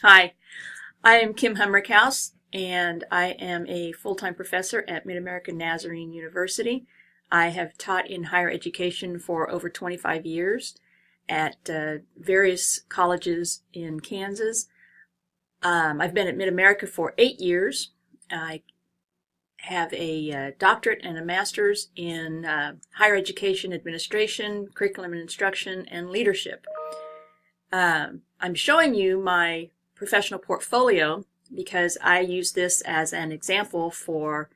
Hi, I am Kim Humrickhouse, and I am a full-time professor at Mid-American Nazarene University. I have taught in higher education for over 25 years at various colleges in Kansas. I've been at Mid-America for 8 years. I have a doctorate and a master's in higher education administration, curriculum and instruction, and leadership. I'm showing you my professional portfolio because I use this as an example for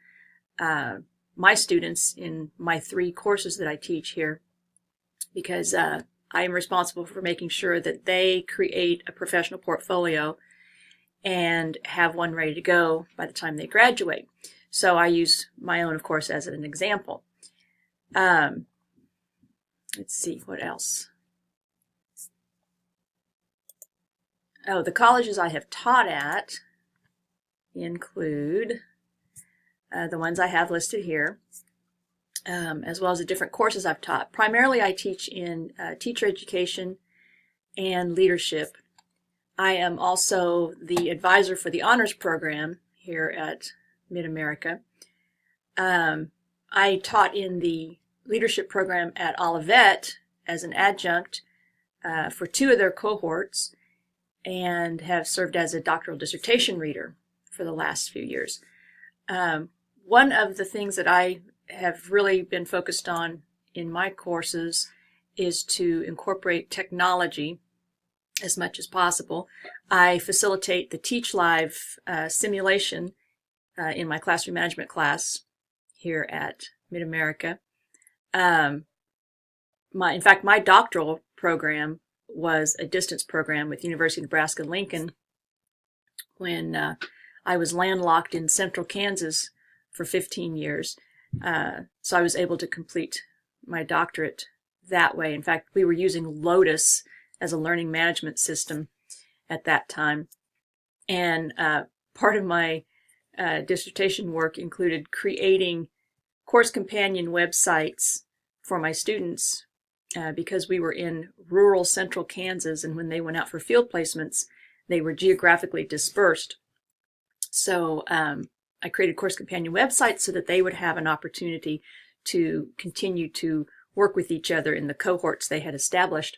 my students in my 3 courses that I teach here, because I am responsible for making sure that they create a professional portfolio and have one ready to go by the time they graduate. So I use my own, of course, as an example. Let's see, what else? Oh, the colleges I have taught at include the ones I have listed here, as well as the different courses I've taught. Primarily, I teach in teacher education and leadership. I am also the advisor for the honors program here at Mid-America. I taught in the leadership program at Olivet as an adjunct for 2 of their cohorts, and have served as a doctoral dissertation reader for the last few years. One of the things that I have really been focused on in my courses is to incorporate technology as much as possible. I facilitate the Teach Live simulation in my classroom management class here at Mid-America. In fact, my doctoral program was a distance program with University of Nebraska-Lincoln when I was landlocked in central Kansas for 15 years. So I was able to complete my doctorate that way. In fact, we were using Lotus as a learning management system at that time. And part of my dissertation work included creating course companion websites for my students because we were in rural central Kansas, and when they went out for field placements, they were geographically dispersed. So I created course companion websites so that they would have an opportunity to continue to work with each other in the cohorts they had established.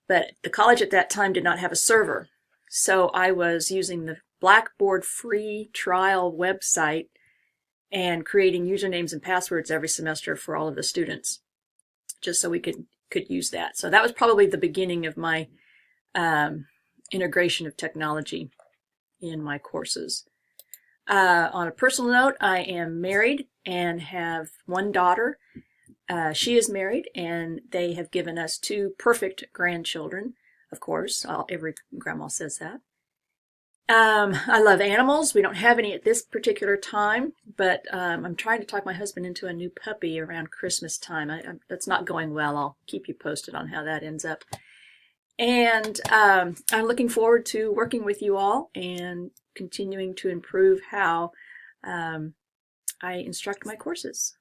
But the college at that time did not have a server, so I was using the Blackboard free trial website and creating usernames and passwords every semester for all of the students, just so we could use that. So that was probably the beginning of my integration of technology in my courses. On a personal note, I am married and have 1 daughter. She is married, and they have given us 2 perfect grandchildren, of course. Every grandma says that. I love animals. We don't have any at this particular time, but I'm trying to talk my husband into a new puppy around Christmas time. That's not going well. I'll keep you posted on how that ends up. And I'm looking forward to working with you all and continuing to improve how I instruct my courses.